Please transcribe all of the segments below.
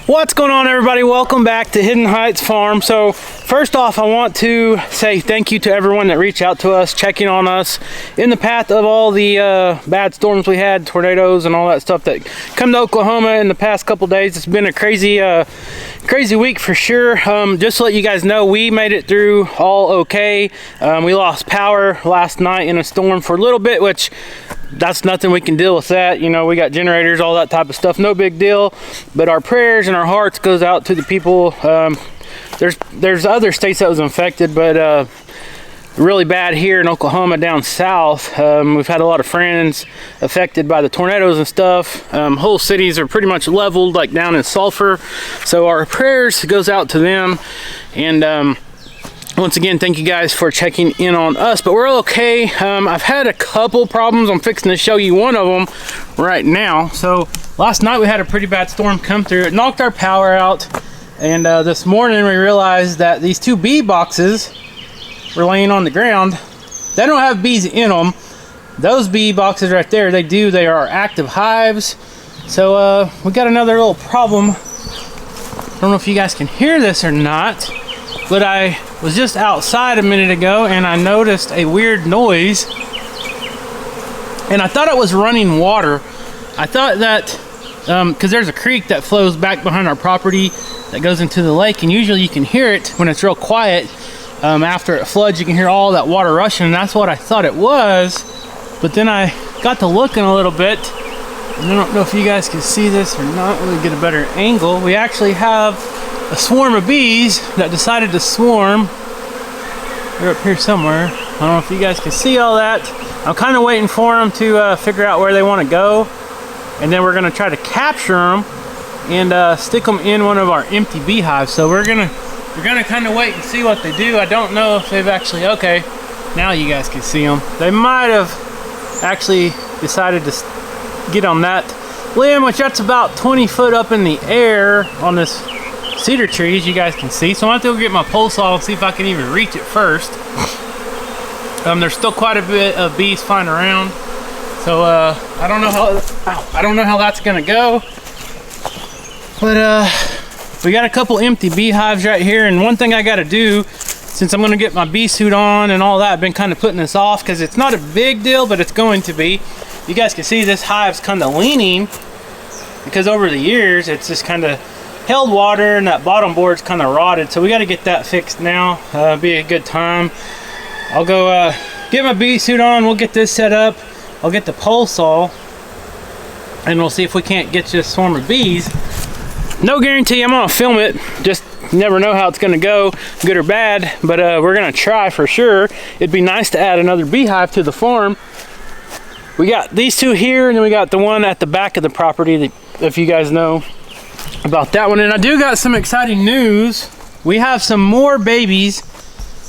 What's going on, everybody? Welcome back to Hidden Heights Farm. So first off, I want to say thank you to everyone that reached out to us, checking on us in the path of all the bad storms we had, tornadoes and all that stuff that come to Oklahoma in the past couple days. It's been a crazy week for sure. Just to let you guys know, we made it through all okay. We lost power last night in a storm for a little bit, which that's nothing, we can deal with that. You know, we got generators, all that type of stuff, no big deal. But our prayers and our hearts goes out to the people. There's other states that was infected, but really bad here in Oklahoma down south. We've had a lot of friends affected by the tornadoes and stuff. Whole cities are pretty much leveled, like down in Sulphur. So our prayers goes out to them. And once again, thank you guys for checking in on us, but we're okay. I've had a couple problems. I'm fixing to show you one of them right now. So last night we had a pretty bad storm come through. It knocked our power out, and this morning we realized that these two bee boxes were laying on the ground. They don't have bees in them. Those bee boxes right there, they are active hives. So we got another little problem. I don't know if you guys can hear this or not, but I was just outside a minute ago and I noticed a weird noise, and I thought it was running water. I thought that because there's a creek that flows back behind our property that goes into the lake, and usually you can hear it when it's real quiet. After it floods, you can hear all that water rushing, and that's what I thought it was. But then I got to looking a little bit, and I don't know if you guys can see this or not. Let me get a better angle. We actually have a swarm of bees that decided to swarm. They're up here somewhere. I don't know if you guys can see all that. I'm kind of waiting for them to figure out where they want to go, and then we're going to try to capture them and stick them in one of our empty beehives. So we're gonna kind of wait and see what they do. I don't know if they've actually, okay, now you guys can see them. They might have actually decided to get on that limb, which that's about 20 foot up in the air on this cedar trees, you guys can see. So I'm gonna have to go get my pole saw and see if I can even reach it first. There's still quite a bit of bees flying around, so I don't know how that's gonna go. But we got a couple empty beehives right here, and one thing I got to do, since I'm gonna get my bee suit on and all that, I've been kind of putting this off because it's not a big deal, but it's going to be. You guys can see this hive's kind of leaning because over the years it's just kind of held water, and that bottom board's kind of rotted, so we got to get that fixed now. Be a good time. I'll go get my bee suit on, we'll get this set up, I'll get the pole saw, and we'll see if we can't get this swarm of bees. No guarantee I'm gonna film it, just never know how it's gonna go, good or bad, but we're gonna try for sure. It'd be nice to add another beehive to the farm. We got these two here, and then we got the one at the back of the property, if you guys know about that one. And I do got some exciting news. We have some more babies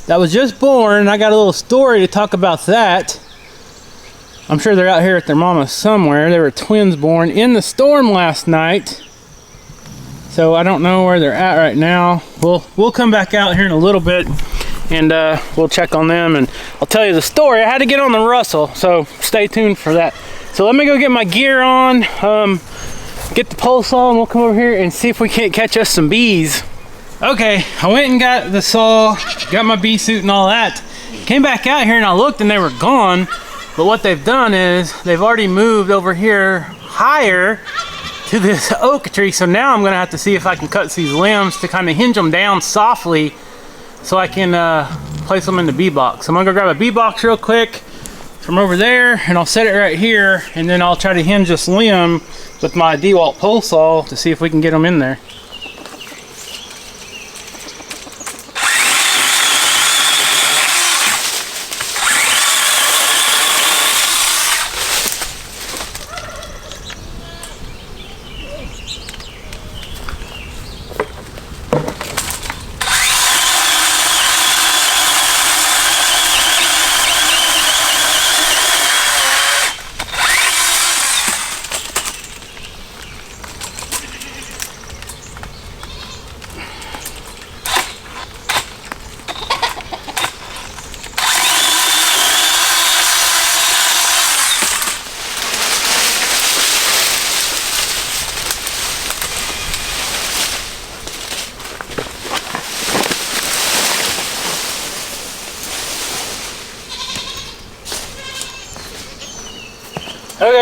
that was just born, and I got a little story to talk about that. I'm sure they're out here at their mama somewhere. They were twins born in the storm last night, so I don't know where they're at right now. We'll come back out here in a little bit, and we'll check on them, and I'll tell you the story. I had to get on the Russell, so stay tuned for that. So let me go get my gear on, get the pole saw, and we'll come over here and see if we can't catch us some bees. Okay, I went and got the saw, got my bee suit and all that. Came back out here and I looked and they were gone. But what they've done is they've already moved over here higher to this oak tree. So now I'm gonna have to see if I can cut these limbs to kind of hinge them down softly so I can place them in the bee box. So I'm gonna go grab a bee box real quick from over there, and I'll set it right here, and then I'll try to hinge this limb with my DeWalt pole saw to see if we can get them in there.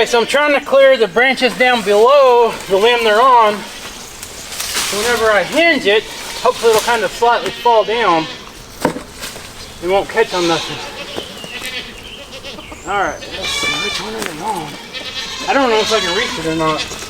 Okay, so I'm trying to clear the branches down below the limb they're on. So whenever I hinge it, hopefully it'll kind of slightly fall down. It won't catch on nothing. Alright, let's see, which one is it on? I don't know if I can reach it or not.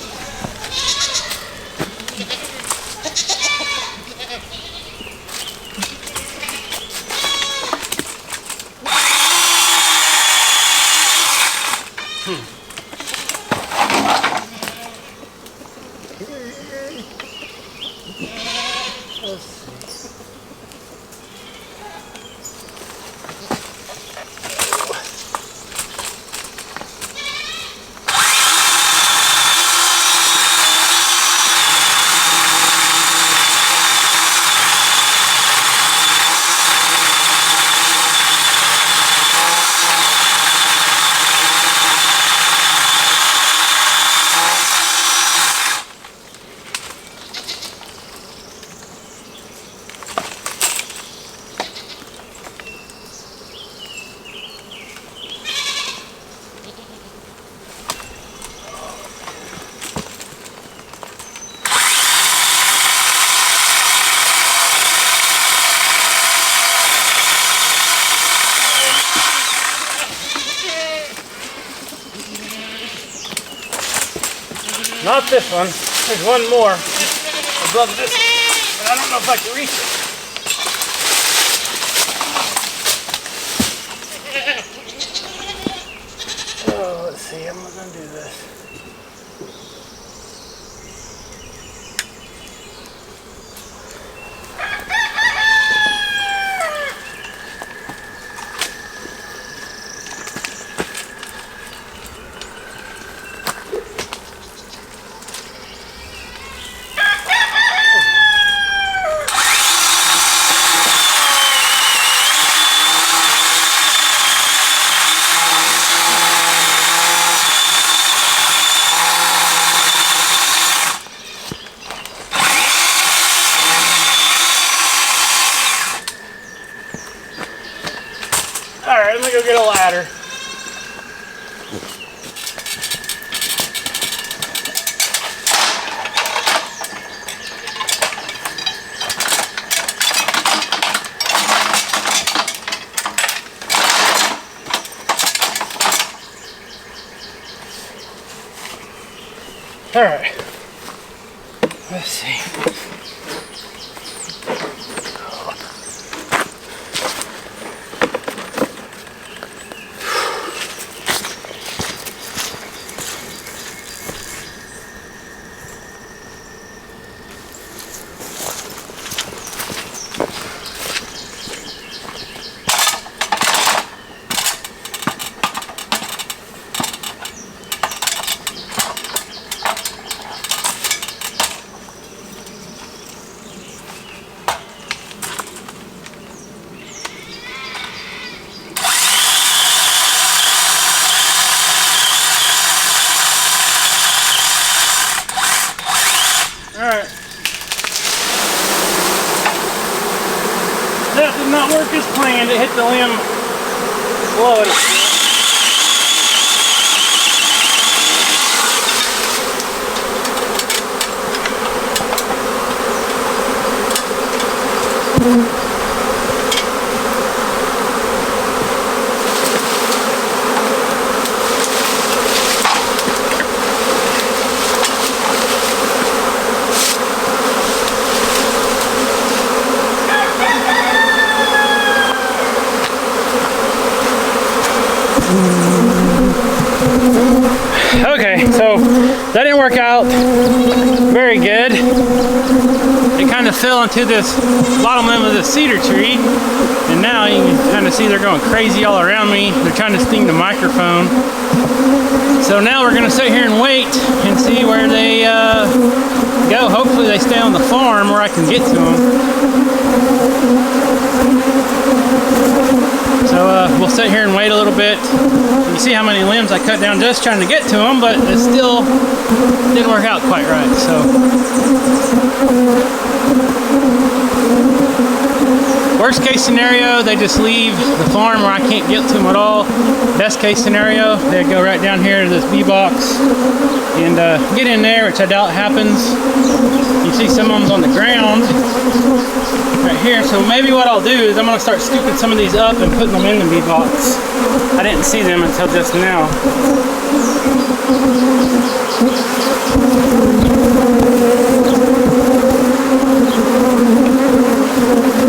Not this one. There's one more above this, but I don't know if I can reach it. Oh, let's see. I'm gonna do this. Alright, let me go get a ladder. Alright. Let's see. Alright. That did not work as planned. It hit the limb below it. Okay, so that didn't work out very good. It kind of fell into this bottom limb of this cedar tree, and now you can kind of see they're going crazy all around me. They're trying to sting the microphone. So now we're going to sit here and wait and see where they go. Hopefully they stay on the farm where I can get to them. So we'll sit here and wait a little bit. You see how many limbs I cut down just trying to get to them, but it still didn't work out quite right. So Worst case scenario, they just leave the farm where I can't get to them at all. Best case scenario, they go right down here to this bee box and get in there, which I doubt happens. You see some of them's on the ground right here. So maybe what I'll do is I'm gonna start scooping some of these up and putting them in the bee box. I didn't see them until just now.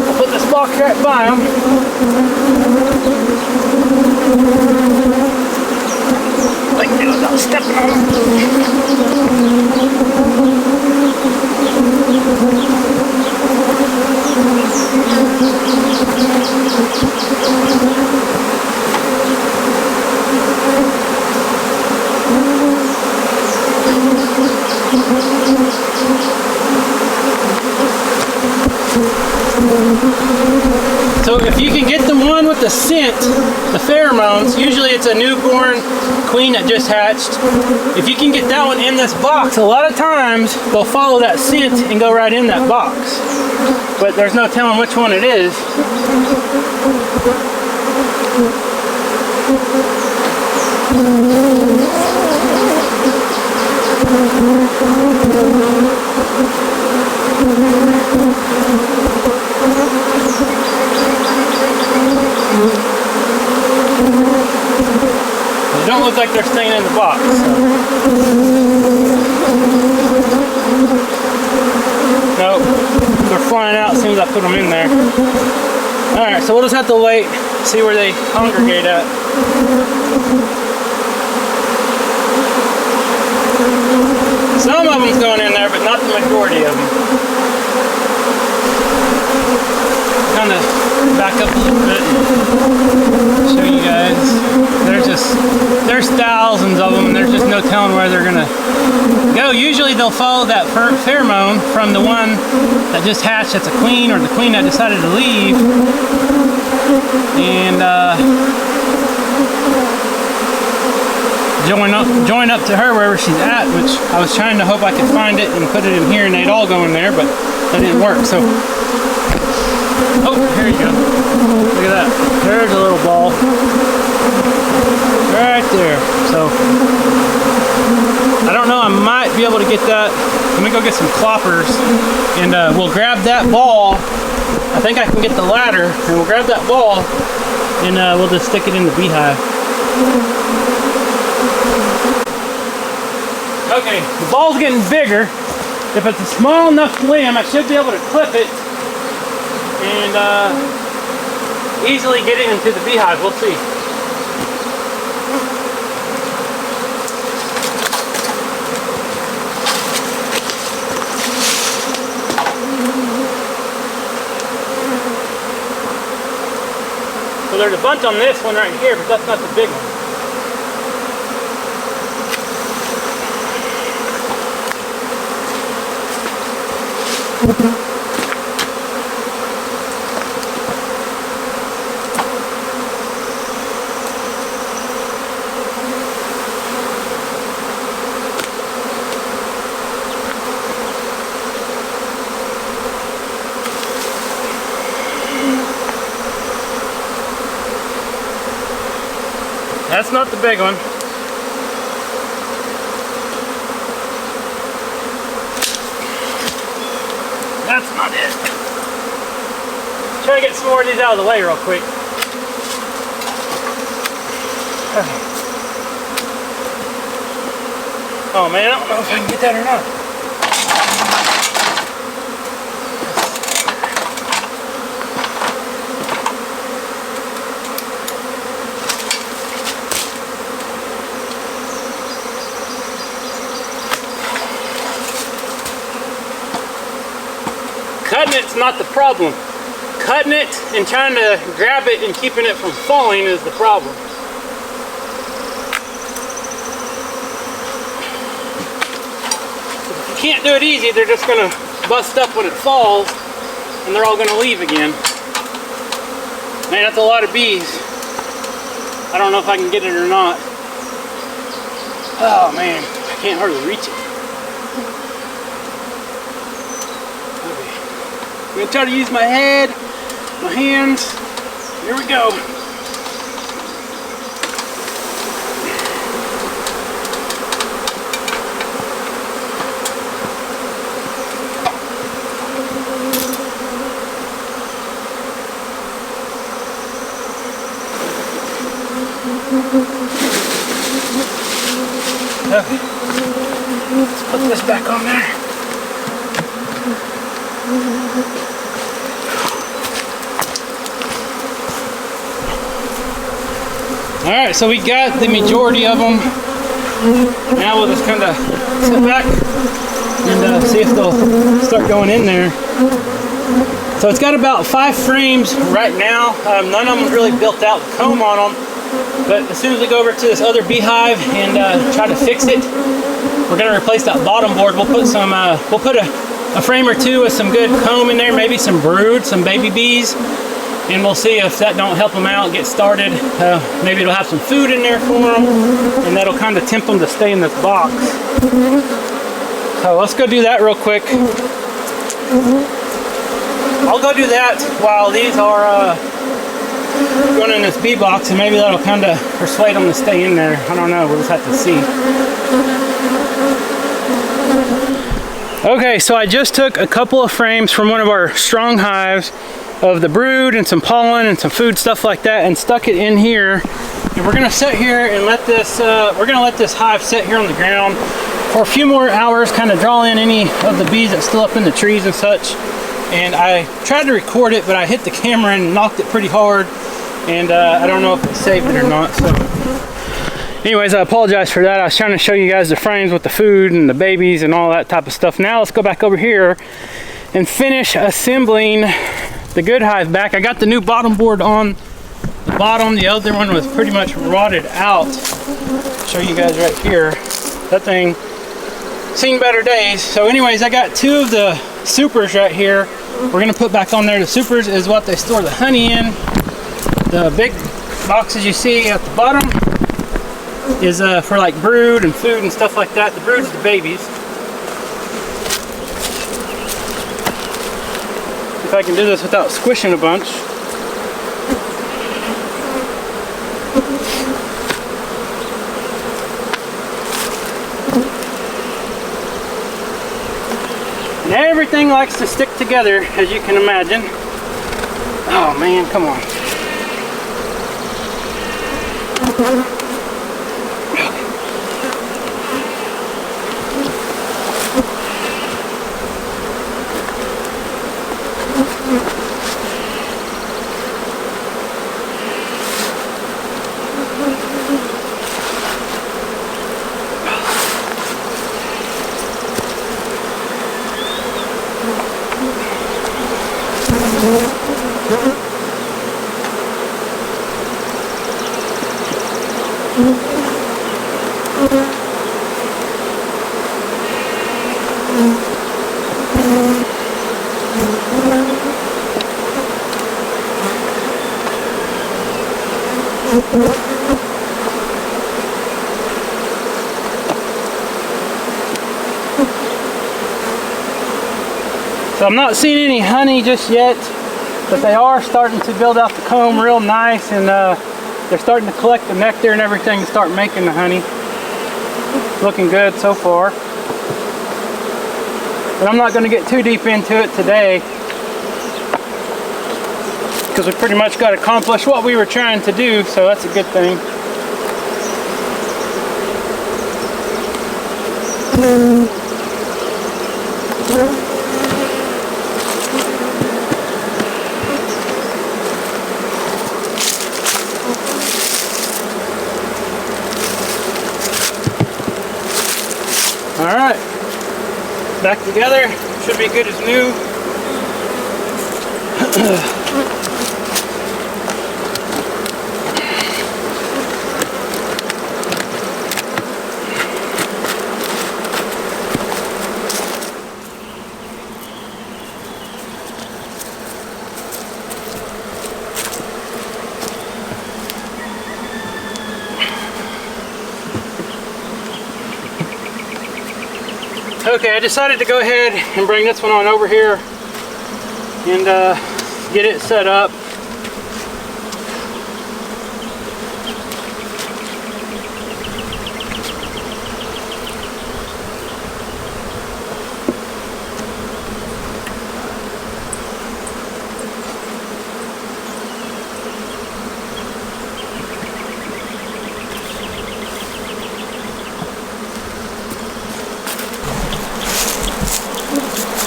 I'll put this box right by them. Like they without stepping on them. So if you can get the one with the scent, the pheromones, usually it's a newborn queen that just hatched. If you can get that one in this box, a lot of times they'll follow that scent and go right in that box. But there's no telling which one it is. They don't look like they're staying in the box. Nope, they're flying out as soon as I put them in there. Alright, so we'll just have to wait, see where they congregate at. Some of them's going in there, but not the majority of them. Kind of back up a little bit and show you guys. There's thousands of them, and there's just no telling where they're gonna go. Usually they'll follow that pheromone from the one that just hatched that's a queen, or the queen that decided to leave, and join up to her wherever she's at, which I was trying to hope I could find it and put it in here and they'd all go in there, but that didn't work. So, oh, here you go. Look at that. There's a little ball. Right there. So, I don't know, I might be able to get that. Let me go get some cloppers and we'll grab that ball. I think I can get the ladder, and we'll grab that ball and we'll just stick it in the beehive. Okay, the ball's getting bigger. If it's a small enough limb, I should be able to clip it and easily get it into the beehive. We'll see. So there's a bunch on this one right here, but that's not the big one. That's not the big one. That's not it. Try to get some more of these out of the way real quick. Oh man, I don't know if I can get that or not. Cutting it's not the problem. Cutting it and trying to grab it and keeping it from falling is the problem. If you can't do it easy, they're just gonna bust up when it falls and they're all gonna leave again. Man, that's a lot of bees. I don't know if I can get it or not. Oh man, I can't hardly reach it. I'm gonna try to use my head my hands. Here we go. Okay. Let's put this back on there. Alright, so we got the majority of them. Now we'll just kind of sit back and see if they'll start going in there. So it's got about 5 frames right now. None of them really built out the comb on them. But as soon as we go over to this other beehive and try to fix it, we're going to replace that bottom board. We'll put some, a frame or 2 with some good comb in there, maybe some brood, some baby bees, and we'll see if that don't help them out, get started. Maybe it'll have some food in there for them, and that'll kind of tempt them to stay in this box. So let's go do that real quick. I'll go do that while these are going in this bee box, and maybe that'll kind of persuade them to stay in there. I don't know, we'll just have to see. Okay, so I just took a couple of frames from one of our strong hives of the brood and some pollen and some food, stuff like that, and stuck it in here. And we're gonna sit here and let this hive sit here on the ground for a few more hours, kind of draw in any of the bees that's still up in the trees and such. And I tried to record it, but I hit the camera and knocked it pretty hard, and I don't know if it saved it or not. So anyways, I apologize for that. I was trying to show you guys the frames with the food and the babies and all that type of stuff. Now let's go back over here and finish assembling the good hive back. I got the new bottom board on the bottom. The other one was pretty much rotted out. I'll show you guys right here. That thing seen better days. So anyways, I got 2 of the supers right here. We're gonna put back on there. The supers is what they store the honey in. The big boxes you see at the bottom is for like brood and food and stuff like that. The brood's the babies. If I can do this without squishing a bunch. And everything likes to stick together, as you can imagine. Oh man, come on. So I'm not seeing any honey just yet, but they are starting to build out the comb real nice, and they're starting to collect the nectar and everything and start making the honey. Looking good so far. But I'm not going to get too deep into it today, because we pretty much got accomplished what we were trying to do, so that's a good thing. Alright, back together, should be good as new. Okay, I decided to go ahead and bring this one on over here and get it set up.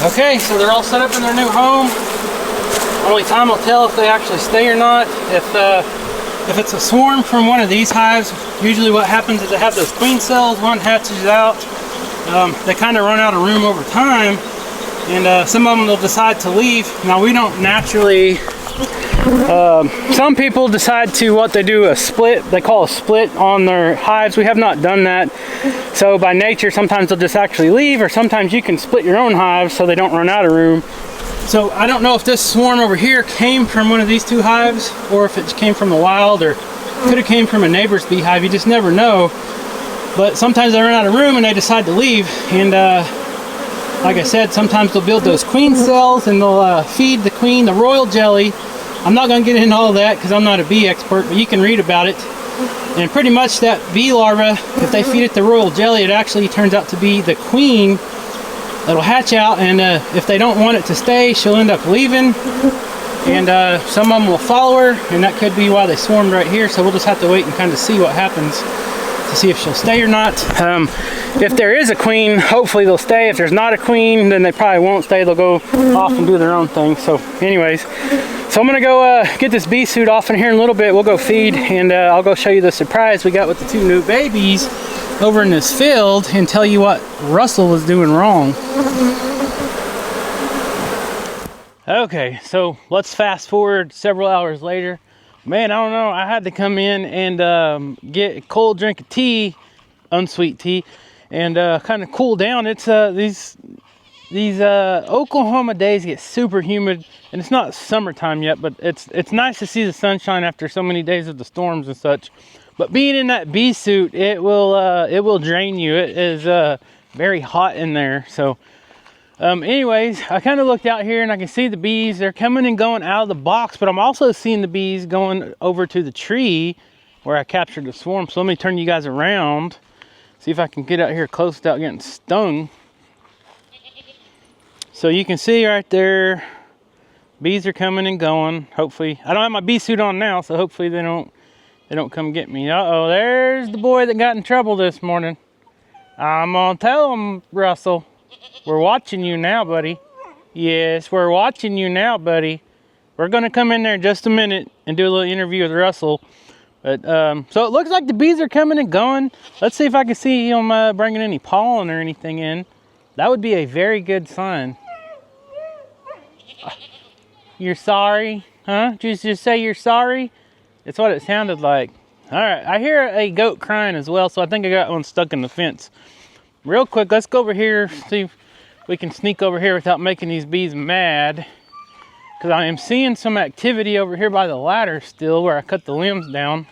Okay, so they're all set up in their new home. Only time will tell if they actually stay or not. If it's a swarm from one of these hives, usually what happens is they have those queen cells, one hatches out. They kind of run out of room over time, and some of them will decide to leave. Now we don't naturally, some people decide to what they do a split, they call a split on their hives. We have not done that. So by nature, sometimes they'll just actually leave, or sometimes you can split your own hives so they don't run out of room. So I don't know if this swarm over here came from one of these two hives, or if it came from the wild, or could have came from a neighbor's beehive. You just never know. But sometimes they run out of room and they decide to leave. And like I said, sometimes they'll build those queen cells and they'll feed the queen the royal jelly. I'm not going to get into all of that because I'm not a bee expert, but you can read about it. And pretty much that bee larva, if they feed it the royal jelly, it actually turns out to be the queen that'll hatch out, and if they don't want it to stay, she'll end up leaving. And some of them will follow her, and that could be why they swarmed right here. So we'll just have to wait and kind of see what happens to see if she'll stay or not. If there is a queen, hopefully they'll stay. If there's not a queen, then they probably won't stay. They'll go off and do their own thing. So anyways, so I'm gonna go get this bee suit off in here in a little bit. We'll go feed, and I'll go show you the surprise we got with the two new babies over in this field, and tell you what Russell was doing wrong. Okay, so let's fast forward several hours later. Man, I don't know, I had to come in and get a cold drink of tea, unsweet tea, and kind of cool down. It's these Oklahoma days get super humid, and it's not summertime yet, but it's nice to see the sunshine after so many days of the storms and such. But being in that bee suit, it will drain you. It is very hot in there. So anyways, I kind of looked out here and I can see the bees. They're coming and going out of the box, but I'm also seeing the bees going over to the tree where I captured the swarm. So let me turn you guys around, see if I can get out here close without getting stung. So you can see right there, bees are coming and going. Hopefully, I don't have my bee suit on now, so hopefully they don't come get me. Uh-oh, there's the boy that got in trouble this morning. I'm gonna tell him, Russell. We're watching you now, buddy. Yes, we're watching you now, buddy. We're gonna come in there in just a minute and do a little interview with Russell. But so it looks like the bees are coming and going. Let's see if I can see him bringing any pollen or anything in. That would be a very good sign. You're sorry? Huh? Did you just say you're sorry? It's what it sounded like. All right, I hear a goat crying as well, so I think I got one stuck in the fence. Real quick, let's go over here, see if we can sneak over here without making these bees mad. Because I am seeing some activity over here by the ladder still, where I cut the limbs down.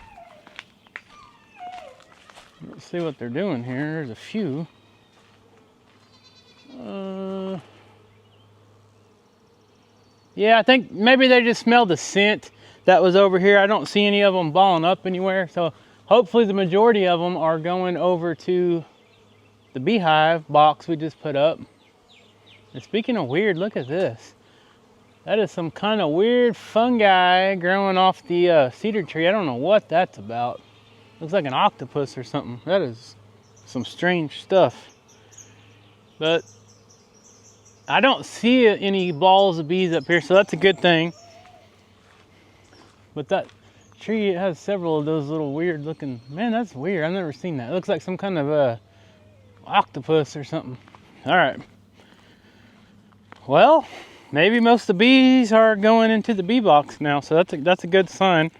Let's see what they're doing here. There's a few. Yeah, I think maybe they just smelled the scent that was over here. I don't see any of them balling up anywhere. So hopefully the majority of them are going over to the beehive box we just put up. And speaking of weird, look at this. That is some kind of weird fungi growing off the cedar tree. I don't know what that's about. Looks like an octopus or something. That is some strange stuff. But I don't see any balls of bees up here, so that's a good thing. But that tree, it has several of those little weird looking, man, that's weird. I've never seen that. It looks like some kind of octopus or something. All right. Well, maybe most of the bees are going into the bee box now, so that's a good sign.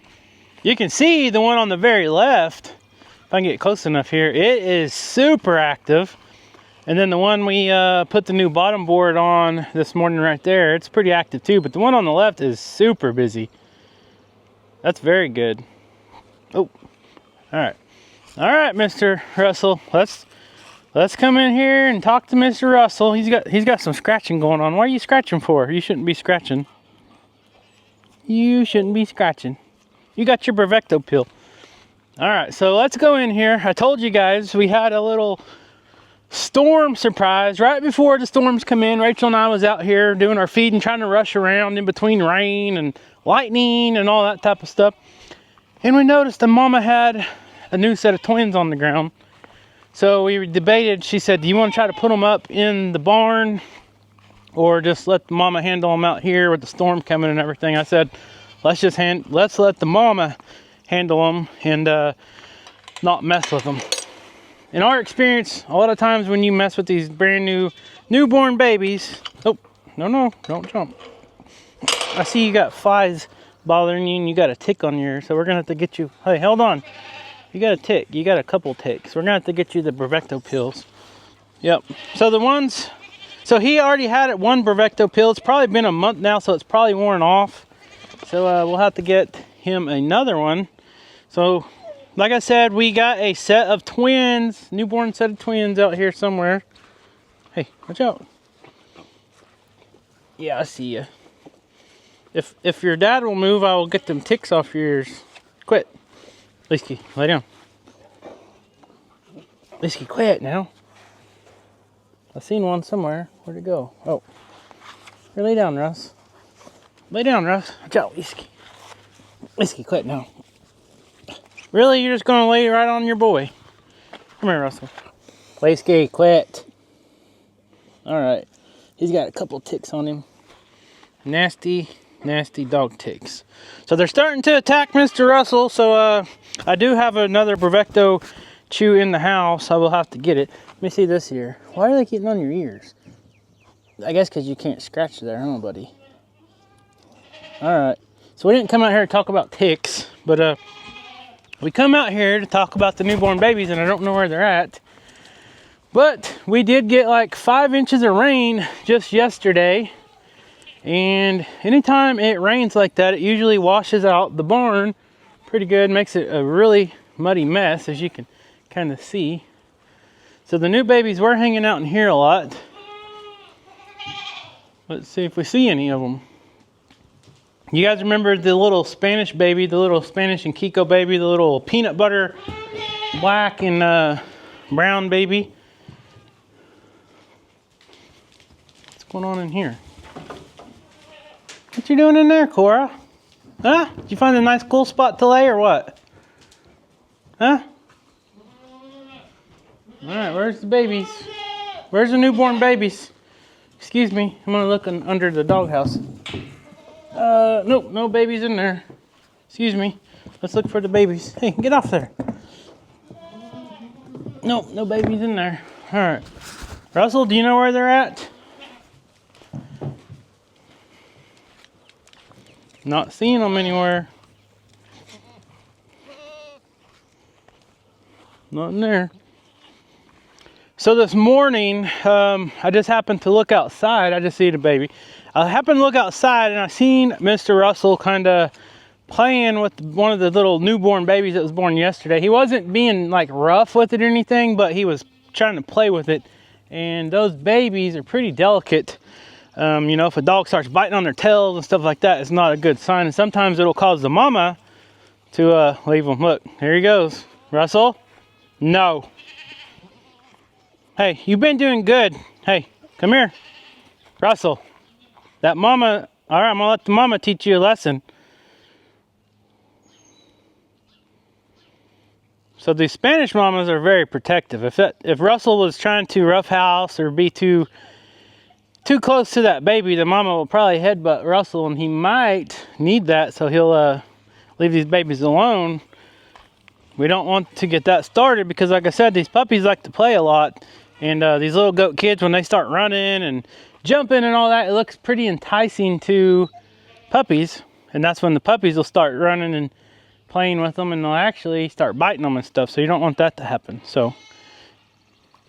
You can see the one on the very left, if I can get close enough here, it is super active. And then the one we put the new bottom board on this morning right there, it's pretty active too, but the one on the left is super busy. That's very good. Oh, all right, Mr. Russell, let's come in here and talk to Mr. Russell. He's got some scratching going on. Why are you scratching for? You shouldn't be scratching. You shouldn't be scratching. You got your Bravecto pill. All right, so let's go in here. I told you guys we had a little storm surprise right before the storms come in. Rachel and I was out here doing our feeding, trying to rush around in between rain and lightning and all that type of stuff. And we noticed the mama had a new set of twins on the ground. So we debated. She said, do you want to try to put them up in the barn or just let the mama handle them out here with the storm coming and everything? I said, let's let the mama handle them and not mess with them. In our experience, a lot of times when you mess with these brand new newborn babies, oh, no, don't jump. I see you got flies bothering you and you got a tick on your ear, so we're gonna have to get you, hey, hold on. You got a tick, you got a couple ticks. We're gonna have to get you the Bravecto pills. Yep, so he already had it one Bravecto pill. It's probably been a month now, so it's probably worn off. So we'll have to get him another one. So, like I said, we got a set of twins, newborn set of twins out here somewhere. Hey, watch out. Yeah, I see you. If your dad will move, I will get them ticks off your ears. Quit. Lisky, lay down. Lisky, quit now. I seen one somewhere. Where'd it go? Oh. Here, lay down, Russ. Lay down, Russ. Watch out, Lisky. Lisky, quit now. Really? You're just going to lay right on your boy? Come here, Russell. Lisky, quit. Alright. He's got a couple ticks on him. Nasty dog ticks. So they're starting to attack Mr. Russell. So I do have another Bravecto chew in the house. I will have to get it. Let me see this here. Why are they getting on your ears? I guess because you can't scratch there, huh, buddy? Alright. So we didn't come out here to talk about ticks, but we come out here to talk about the newborn babies, and I don't know where they're at. But we did get like 5 inches of rain just yesterday. And anytime it rains like that, it usually washes out the barn pretty good, makes it a really muddy mess, as you can kind of see. So the new babies were hanging out in here a lot. Let's see if we see any of them. You guys remember the little Spanish baby, the little Spanish and Kiko baby, the little peanut butter black and brown baby? What's going on in here? What you doing in there, Cora? Huh? Did you find a nice cool spot to lay or what? Huh? Alright, where's the babies? Where's the newborn babies? Excuse me, I'm gonna look under the doghouse. Nope, no babies in there. Excuse me. Let's look for the babies. Hey, get off there. Nope, no babies in there. Alright. Russell, do you know where they're at? Not seeing them anywhere. Not in there. So this morning, I just happened to look outside. I just see the baby. I happened to look outside and I seen Mr. Russell kind of playing with one of the little newborn babies that was born yesterday. He wasn't being like rough with it or anything, but he was trying to play with it. And those babies are pretty delicate. You know, if a dog starts biting on their tails and stuff like that, it's not a good sign. And sometimes it'll cause the mama to leave them. Look, here he goes. Russell? No. Hey, you've been doing good. Hey, come here. Russell. That mama, all right, I'm gonna let the mama teach you a lesson. So these Spanish mamas are very protective. If Russell was trying to roughhouse or be too close to that baby, the mama will probably headbutt Russell, and he might need that, so he'll leave these babies alone. We don't want to get that started because, like I said, these puppies like to play a lot, and these little goat kids, when they start running and jumping and all that, it looks pretty enticing to puppies, and that's when the puppies will start running and playing with them, and they'll actually start biting them and stuff, so you don't want that to happen. So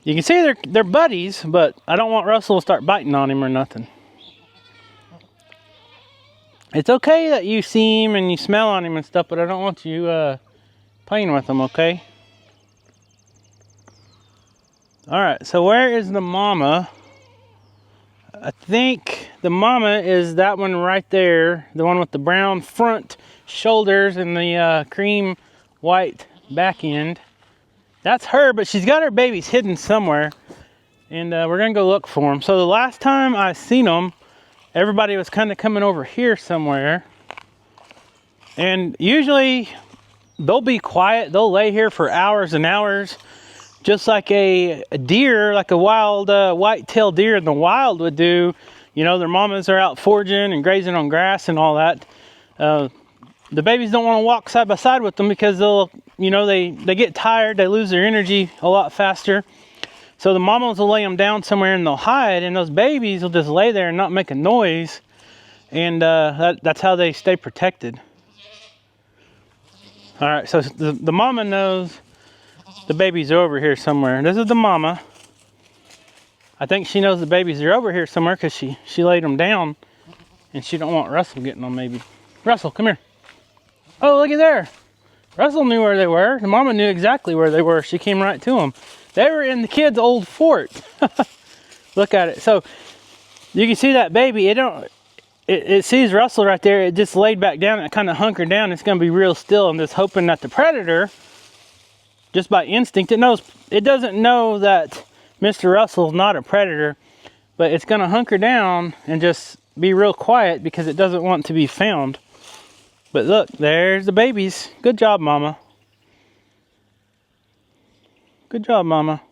you can see they're buddies, but I don't want Russell to start biting on him or nothing. It's okay that you see him and you smell on him and stuff, but I don't want you playing with him, okay? Alright, so where is the mama? I think the mama is that one right there, the one with the brown front shoulders and the cream white back end. That's her, but she's got her babies hidden somewhere, and we're gonna go look for them. So the last time I seen them, everybody was kind of coming over here somewhere, and usually they'll be quiet. They'll lay here for hours and hours, just like a deer, like a wild white-tailed deer in the wild would do. You know, their mamas are out foraging and grazing on grass and all that. The babies don't want to walk side by side with them because they'll, you know, they get tired, they lose their energy a lot faster. So the mamas will lay them down somewhere and they'll hide, and those babies will just lay there and not make a noise, and that's how they stay protected. All right, so the mama knows the babies are over here somewhere. This is the mama. I think she knows the babies are over here somewhere because she laid them down, and she don't want Russell getting them maybe. Russell, come here. Oh, look at there. Russell knew where they were. The mama knew exactly where they were. She came right to them. They were in the kid's old fort. Look at it. So you can see that baby. It sees Russell right there. It just laid back down and it kind of hunkered down. It's going to be real still and just hoping that the predator, just by instinct, it doesn't know that Mr. Russell's not a predator, but it's going to hunker down and just be real quiet because it doesn't want to be found. But look, there's the babies. Good job, mama. Good job, mama.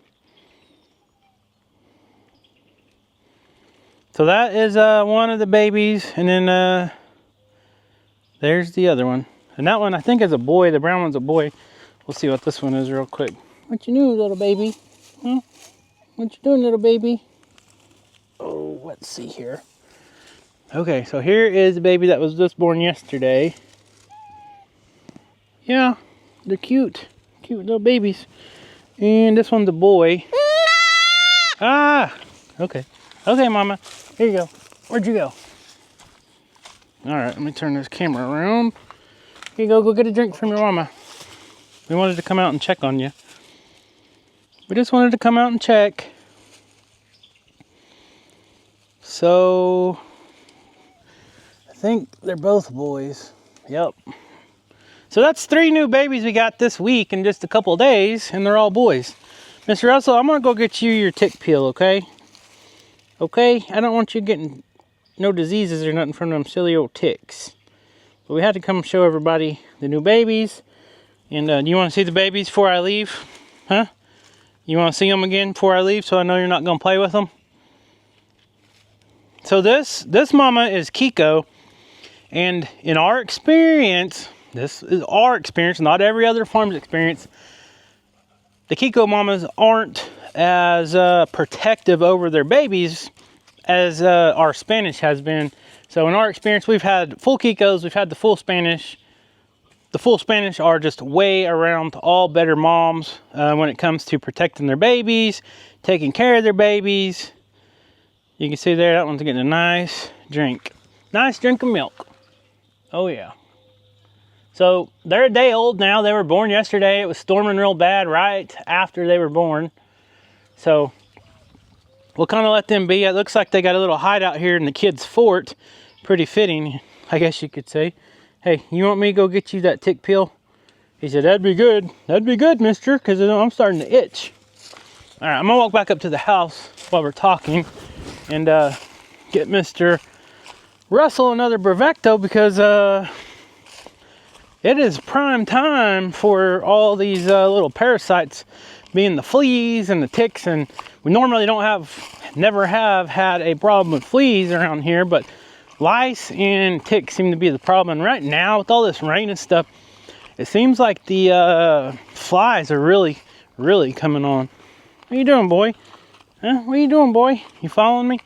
So that is one of the babies, and then there's the other one. And that one I think is a boy. The brown one's a boy. We'll see what this one is real quick. What you doing, little baby? Huh? What you doing, little baby? Oh, let's see here. Okay, so here is the baby that was just born yesterday. Yeah, they're cute. Cute little babies. And this one's a boy. Ah! Okay. Okay, mama. Here you go. Where'd you go? Alright, let me turn this camera around. Here you go. Go get a drink from your mama. We wanted to come out and check on you. We just wanted to come out and check. So, I think they're both boys. Yep. So that's 3 new babies we got this week in just a couple of days, and they're all boys. Mr. Russell, I'm going to go get you your tick peel, okay? Okay? I don't want you getting no diseases or nothing from them silly old ticks. But we had to come show everybody the new babies. And do you want to see the babies before I leave? Huh? You want to see them again before I leave so I know you're not going to play with them? So this mama is Kiko. And in our experience, this is our experience, not every other farm's experience, the Kiko mamas aren't as protective over their babies as our Spanish has been. So in our experience, we've had full Kikos, we've had the full Spanish. The full Spanish are just way around all better moms when it comes to protecting their babies, taking care of their babies. You can see there, that one's getting a nice drink. Nice drink of milk. Oh yeah. So they're a day old now. They were born yesterday. It was storming real bad right after they were born. So we'll kind of let them be. It looks like they got a little hideout here in the kids' fort. Pretty fitting, I guess you could say. Hey, you want me to go get you that tick peel? He said, that'd be good. That'd be good, mister, because I'm starting to itch. All right, I'm going to walk back up to the house while we're talking and get Mr. Russell another Bravecto because it is prime time for all these little parasites, being the fleas and the ticks. And we normally never have had a problem with fleas around here, but lice and ticks seem to be the problem. And right now, with all this rain and stuff, it seems like the flies are really, really coming on. What are you doing, boy? Huh? What are you doing, boy? You following me?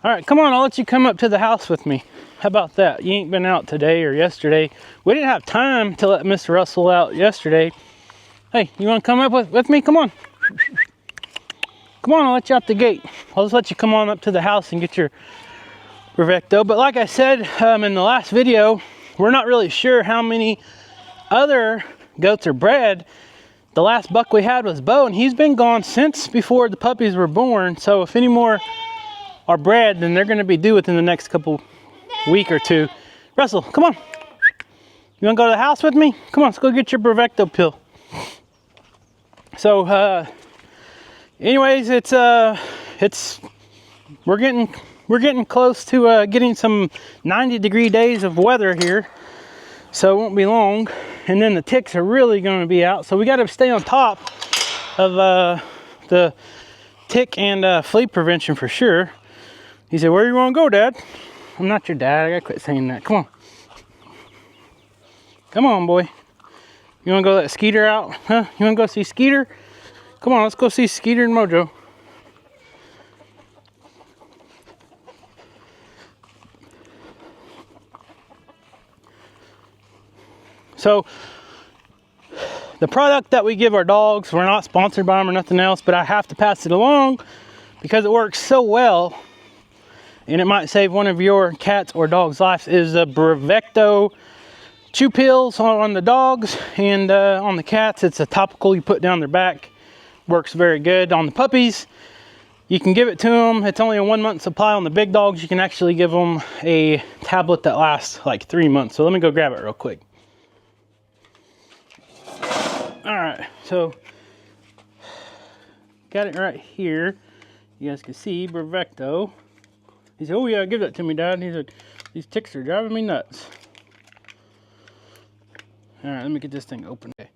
All right, come on, I'll let you come up to the house with me. How about that? You ain't been out today or yesterday. We didn't have time to let Mr. Russell out yesterday. Hey, you want to come up with me? Come on. Come on, I'll let you out the gate. I'll just let you come on up to the house and get your Bravecto. But like I said in the last video, we're not really sure how many other goats are bred. The last buck we had was Bo, and he's been gone since before the puppies were born. So if any more are bred, then they're going to be due within the next week or two. Russell, come on. You want to go to the house with me? Come on, let's go get your Bravecto pill. So, anyways, we're getting close to getting some 90-degree days of weather here, so it won't be long. And then the ticks are really going to be out, so we got to stay on top of the tick and flea prevention for sure. He said, "Where you want to go, Dad?" I'm not your dad. I gotta quit saying that. Come on. Come on, boy. You want to go let Skeeter out? Huh? You want to go see Skeeter? Come on, let's go see Skeeter and Mojo. So, the product that we give our dogs, we're not sponsored by them or nothing else, but I have to pass it along because it works so well, and it might save one of your cats or dogs' lives, is the Bravecto chew pills on the dogs, and on the cats, it's a topical you put down their back. Works very good. On the puppies, you can give it to them. It's only a 1-month supply. On the big dogs, you can actually give them a tablet that lasts like 3 months. So let me go grab it real quick. All right, so got it right here. You guys can see Bravecto. He said, "Oh yeah, give that to me, Dad." He said, "These ticks are driving me nuts." All right, let me get this thing open. Okay.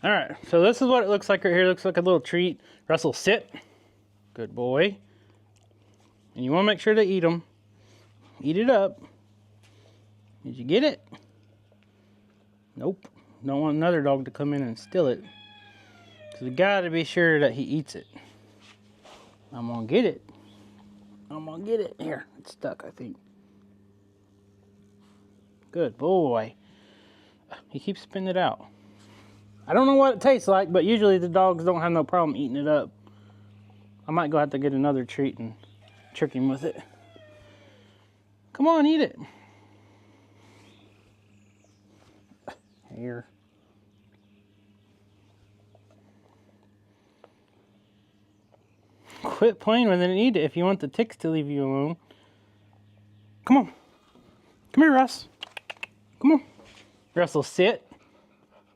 All right, so this is what it looks like right here. It looks like a little treat. Russell, sit. Good boy. And you want to make sure to eat them. Eat it up. Did you get it? Nope. Don't want another dog to come in and steal it. So we got to be sure that he eats it. I'm going to get it. I'm going to get it. Here, it's stuck, I think. Good boy. He keeps spitting it out. I don't know what it tastes like, but usually the dogs don't have no problem eating it up. I might go have to get another treat and trick him with it. Come on, eat it. Here. Quit playing with it and eat it if you want the ticks to leave you alone. Come on. Come here, Russ. Come on. Russell, sit.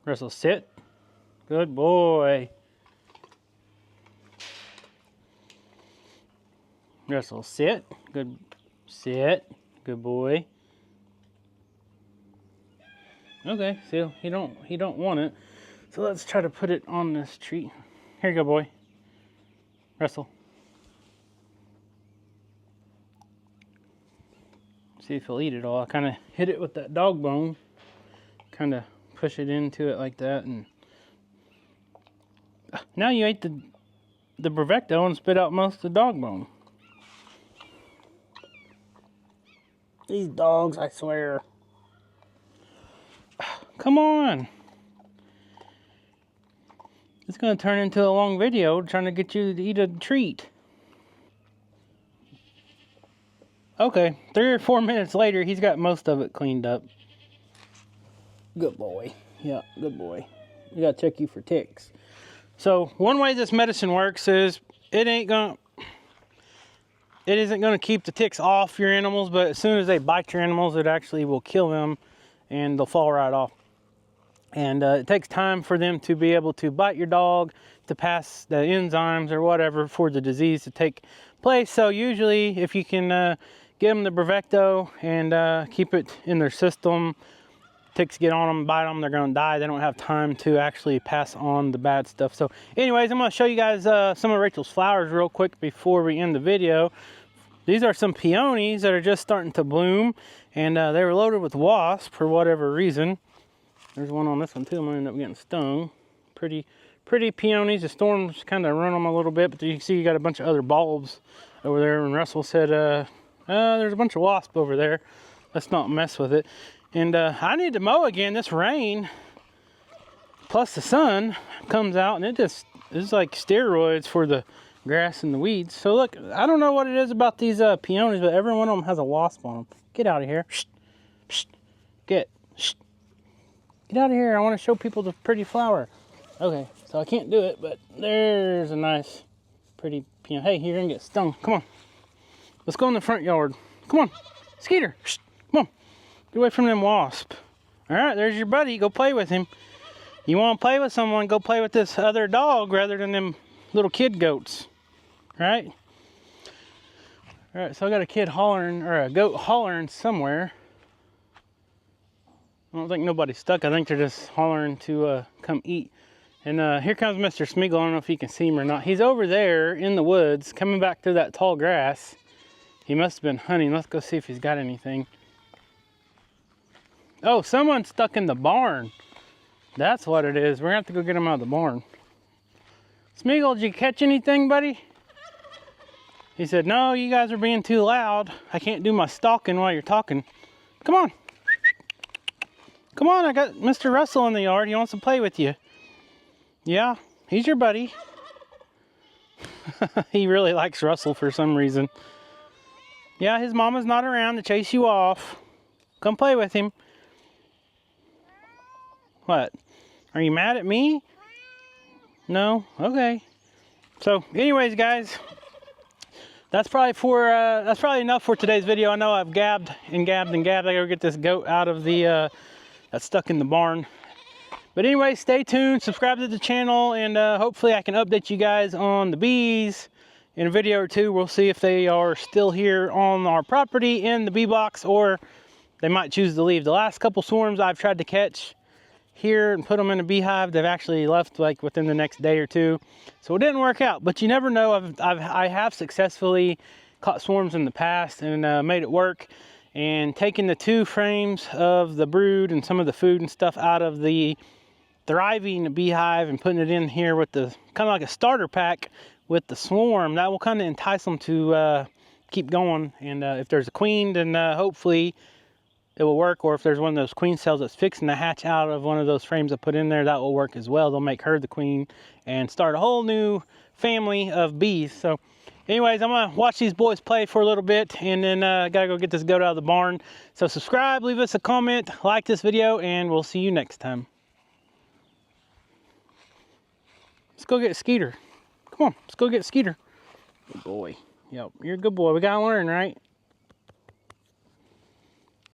Russell, sit. Good boy. Russell, sit. Good. Sit. Good boy. Okay, so he don't want it. So let's try to put it on this treat. Here you go, boy. Russell. See if he'll eat it all. I kind of hit it with that dog bone. Kind of push it into it like that, and now you ate the Bravecto and spit out most of the dog bone. These dogs, I swear. Come on. It's going to turn into a long video trying to get you to eat a treat. Okay, 3 or 4 minutes later, he's got most of it cleaned up. Good boy. Yeah, good boy. We got to check you for ticks. So, one way this medicine works is it isn't going to keep the ticks off your animals, but as soon as they bite your animals, it actually will kill them and they'll fall right off. And it takes time for them to be able to bite your dog, to pass the enzymes or whatever for the disease to take place. So usually if you can give them the Bravecto and keep it in their system, ticks get on them, bite them, they're going to die. They don't have time to actually pass on the bad stuff. So anyways, I'm going to show you guys some of Rachel's flowers real quick before we end the video. These are some peonies that are just starting to bloom, and they were loaded with wasps for whatever reason. There's one on this one too. I'm going to end up getting stung. Pretty peonies. The storm's kind of run them a little bit, but you can see you got a bunch of other bulbs over there. And Russell said, there's a bunch of wasps over there. Let's not mess with it. And I need to mow again. This rain plus the sun comes out, and it's like steroids for the grass and the weeds. So look, I don't know what it is about these peonies, but every one of them has a wasp on them. Get out of here. Shh. Shh. Get out of here. I want to show people the pretty flower. Okay, so I can't do it, but there's a nice, pretty peony. Hey, you're going to get stung. Come on. Let's go in the front yard. Come on, Skeeter. Shh. Come on. Get away from them wasps. All right, there's your buddy. Go play with him. You want to play with someone, go play with this other dog rather than them little kid goats. Right? All right, so I got a kid hollering, or a goat hollering somewhere. I don't think nobody's stuck. I think they're just hollering to come eat. And here comes Mr. Smeagol. I don't know if you can see him or not. He's over there in the woods, coming back through that tall grass. He must have been hunting. Let's go see if he's got anything. Oh, someone's stuck in the barn. That's what it is. We're gonna have to go get him out of the barn. Smeagol, did you catch anything, buddy? He said, no, you guys are being too loud. I can't do my stalking while you're talking. Come on. Come on, I got Mr. Russell in the yard. He wants to play with you. Yeah, he's your buddy. He really likes Russell for some reason. Yeah, his mama's not around to chase you off. Come play with him. What? Are you mad at me? No? Okay. So, anyways, guys, that's probably enough for today's video. I know I've gabbed and gabbed and gabbed. I gotta get this goat out of the that's stuck in the barn. But anyway, stay tuned, subscribe to the channel, and hopefully I can update you guys on the bees in a video or two. We'll see if they are still here on our property in the bee box, or they might choose to leave. The last couple swarms I've tried to catch here and put them in a beehive, they've actually left like within the next day or two. So it didn't work out, but you never know. I have successfully caught swarms in the past and made it work. And taking the 2 frames of the brood and some of the food and stuff out of the thriving beehive and putting it in here with the kind of like a starter pack with the swarm, that will kind of entice them to keep going. And if there's a queen, then hopefully it will work. Or if there's one of those queen cells that's fixing to hatch out of one of those frames I put in there, that will work as well. They'll make her the queen and start a whole new family of bees. So anyways, I'm gonna watch these boys play for a little bit, and then gotta go get this goat out of the barn. So subscribe, leave us a comment, like this video, and we'll see you next time. Let's go get Skeeter. Come on, let's go get Skeeter. Good boy. Yep, you're a good boy. We gotta learn, right?